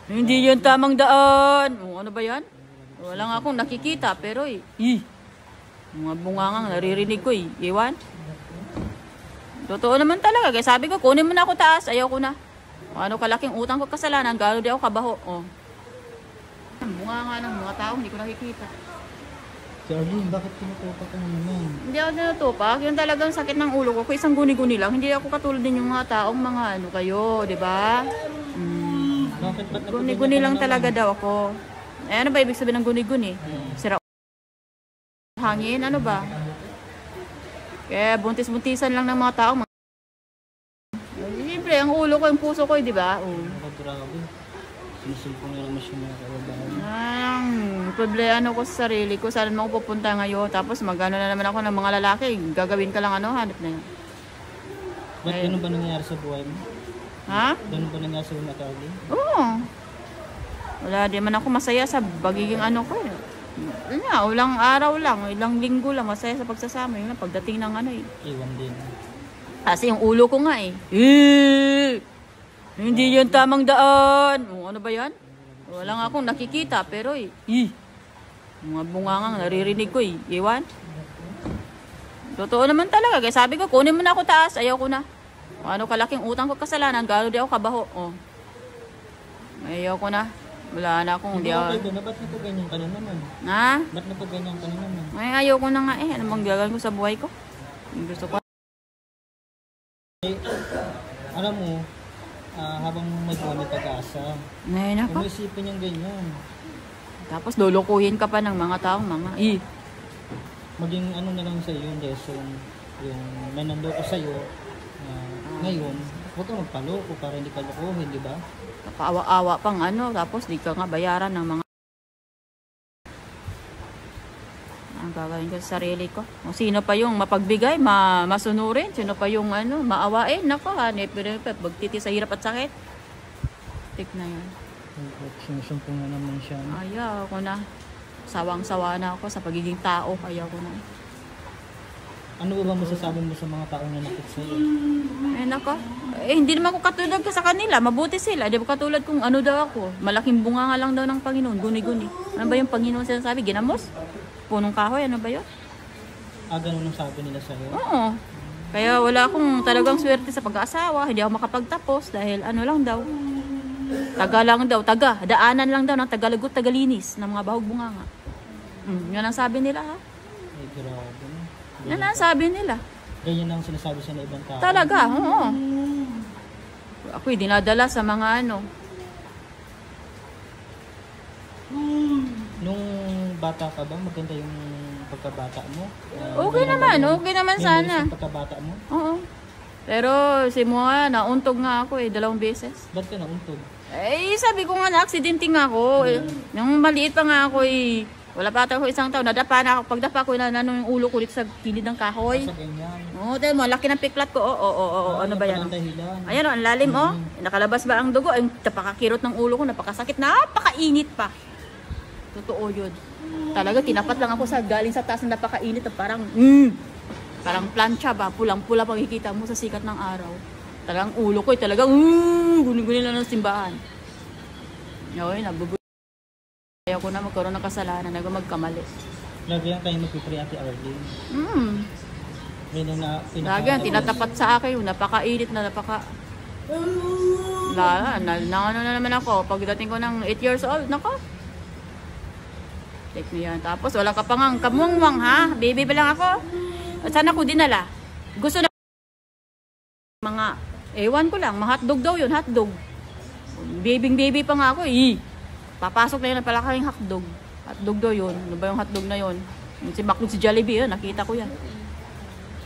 Hindi yan tamang daan. Ano ba yan? Wala nga akong nakikita pero mga bungangang naririnig ko Iwan. Totoo naman talaga. Kaya sabi ko, kunin mo na ako taas. Ayaw ko na. Ano kalaking utang ko kasalanan. Gano'n di ako kabaho. Bunganga ng mga tao. Hindi ko nakikita. Si Arlene, bakit tinutupak ka naman? Hindi ako tinutupak. Yung talagang sakit ng ulo ko. Kung isang guni-guni lang. Hindi ako katulad din yung mga taong mga ano kayo. Diba? Bakit? Ba't Guni-guni lang talaga daw ako. Ano ba ibig sabihin ng guni-guni? Sira hangin? Ano ba? Kaya buntis-buntisan lang ng mga tao. Siyempre, ang ulo ko, yung puso ko, di ba? Grabe. Sinusulpong nila mas yung mga kababahan. Problema ko sa sarili ko. Saan mo ako pupunta ngayon? Tapos magano na naman ako ng mga lalaki. Gagawin ka lang hanap na yan. Ba't ganun ba nangyari sa buhay mo? Ha? Ganun ba nangyari sa buhay mo? Oo. Wala, di man ako masaya sa pagiging ano ko ulang araw lang, ilang linggo lang, masaya sa pagsasama. Yun lang, pagdating ng Iwan din. Kasi yung ulo ko nga hindi yan tamang daan. Ano ba yan? Wala nga akong nakikita pero mga bungangang naririnig ko Iwan. Totoo naman talaga. Kaya sabi ko, kunin mo na ako taas. Ayaw ko na. Ano kalaking utang ko kasalanan. Gano'n di ako kabaho. Ayaw ko na. Wala na akong hindi ako. Ba't napaganyan ka na naman? Ha? Ba't napaganyan ka na naman? Ayaw ko na nga Ano bang gagawin ko sa buhay ko? Gusto ko. Alam mo, habang may pag-asa, umisipin yung ganyan. Tapos lulukuhin ka pa ng mga taong maging ano na lang sa'yo yung lesson, yung may nandoko sa'yo, ngayon, huwag kang magpaloko para hindi ka lukuhin, di ba? Napaawa-awa pang tapos di ka nga bayaran ng mga ang gagawin ko sa sarili ko. O sino pa yung mapagbigay, masunurin, sino pa yung maawain, nako magtiti sa hirap at sakit. Tik na yan. Sinusumpong na naman siya. Ayaw ko na. Sawang-sawa na ako sa pagiging tao. Ayaw ko na. Ano ba masasabi mo sa mga taong nanakit sa'yo? Nako. Hindi naman ako katulad ka sa kanila. Mabuti sila. Di ba katulad kung ano daw ako. Malaking bunga nga lang daw ng Panginoon. Guni-guni. Ano ba yung Panginoon sinasabi? Ginamos? Punong kahoy? Ano ba yun? Ganun ang sabi nila sa'yo? Oo. Kaya wala akong talagang swerte sa pag-aasawa. Hindi ako makapagtapos dahil ano lang daw. Daanan lang daw ng Tagalagot, Tagalinis ng mga bahog bunganga. Yan ang sabi nila ha. Ay, grabe. Yan ang sabi nila. Ganyan ang sinasabi sa ibang tao. Talaga, oo. Ako'y dinadala sa mga Nung bata ka ba, maganda yung pagkabata mo? Okay naman sana. Yung pagkabata mo? Oo. Pero simula nauntog nga ako 2 beses. Ba't ka nauntog? Sabi ko nga na-aksidente nga ako. Nung maliit pa nga ako wala pa ako 1 taon, nadapa na ako. Pagdapa ko yung ulo ko dito sa kilid ng kahoy. Sa ganyan. Tayo mo, laki ng piklat ko. Ano ba yan? Ayan ang lalim Nakalabas ba ang dugo? Ang napakakirot ng ulo ko, napakasakit, napakainit pa. Totoo yun. Talaga, tinapat lang ako galing sa taas na napakainit. Parang plancha ba? Pulang-pula pag ikita mo sa sikat ng araw. Talagang ulo ko talagang guni-guni lang ng simbahan. Ayaw ko na magkaroon ng kasalanan, magkamali. Lagi lang tayo magpipray Ate Arlene. Lagi yan, tinatapat sa akin, napakainit na ano na naman ako, pagdating ko ng 8 years old, nako. Take me yan. Tapos wala ka pang kamungwang ha, baby pa lang ako. At saan ako dinala? Gusto na mga, ewan ko lang, mga hotdog daw yun, hotdog. Baby pa nga ako Papasok na yun na pala kaming hotdog. Hotdog daw yun. Ano ba yung hotdog na yun? Si McDo, si Jollibee yun. Nakita ko yan.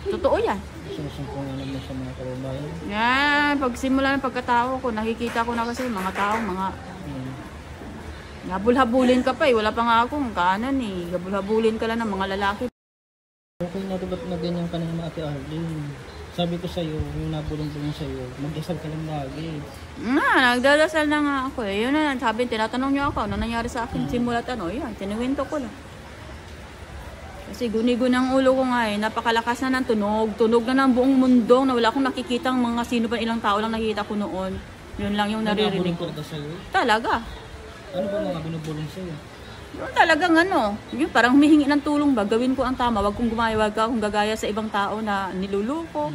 Totoo yan. Sinusumpong na naman sa mga kababayan. Yan. Pagsimula ng pagkatao ko, nakikita ko na kasi mga tao, habul-habulin ka pa Wala pa nga akong kanan Habul-habulin ka lang ng mga lalaki. Okay na ba't na ganyan ka na Ate Arlene? Sabi ko sa'yo, yung nabulong-bulong sa'yo, mag-dasal ka lang lagi. Nagdadasal na nga ako Yun na, sabi, tinatanong niyo ako, ano nangyari sa akin? Simulat yan, tinuwento ko lang. Kasi guni-guni ang ulo ko nga napakalakas na ng tunog. Tunog na ng buong mundo na wala akong nakikitang mga sino pa ilang tao lang nakikita ko noon. Yun lang yung naririnig ko. Nagabulong sa'yo? Talaga. Ano ba mga binubulong sa'yo? Yung talagang ano, yung parang humihingi ng tulong ba, gawin ko ang tama, wag kong wag akong gagaya sa ibang tao na niluluko.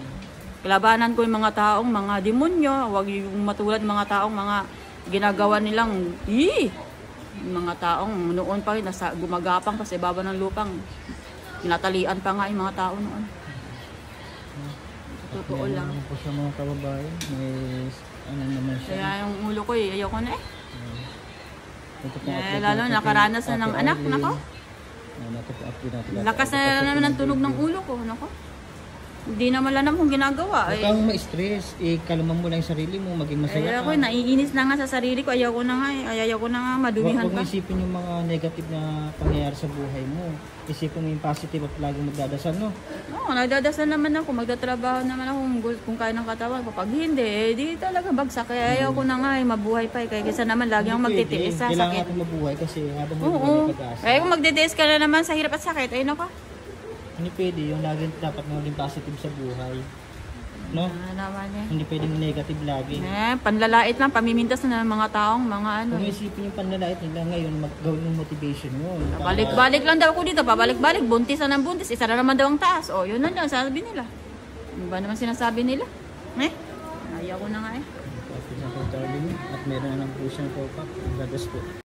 Labanan ko yung mga taong mga demonyo, wag yung matulad ng mga taong mga ginagawa nilang, yung mga taong noon pa rin, gumagapang pa sa ibaba ng lupang, tinatalian pa nga yung mga tao noon. Totoo lang. Ano po sa mga kababayan, may ano naman siya. Kaya yung ulo ko ayoko na eh. Ito po, Lalo nakaranas na ng anak, nako. Lakas na naman ang tunog ng ulo ko, nako. Hindi naman alam kung ginagawa. Huwag kang ma-stress, kalman mo lang yung sarili mo, maging masaya Ako, naiinis na nga sa sarili ko, ayaw ko na nga ayaw ko na nga madumihan Huwag pa. mo isipin yung mga negative na pangyayari sa buhay mo. Isipin mo yung positive at laging magdadasal, no? Oo, nagdadasal naman ako, magtatrabaho naman ako kung kaya ng katawan. Kapag hindi, di talaga bagsak. Kaya ayaw ko na nga mabuhay pa. Kaya kaysa naman lagi akong magtitiis sa Kailangan sakit. natin mabuhay kasi habang Oo, mabuhay pag-asa. kaya kung magtitiis ka na naman sa hirap at sakit, ayun ako. Hindi pwede yung laging dapat maging positive sa buhay. No? Naman eh. Hindi pwedeng negative lagi. Panlalait lang, pamimintas na ng mga taong, mga ano. Kung isipin yung panlalait nila ngayon, maggawin yung motivation mo. Balik-balik lang daw ako dito, pabalik-balik, buntis na ng buntis, isa na naman daw ang taas. O, yun na lang, sabi nila. Ano ba naman sinasabi nila? Ayaw ko na nga eh. At meron na ng po siyang pop-up. God bless po.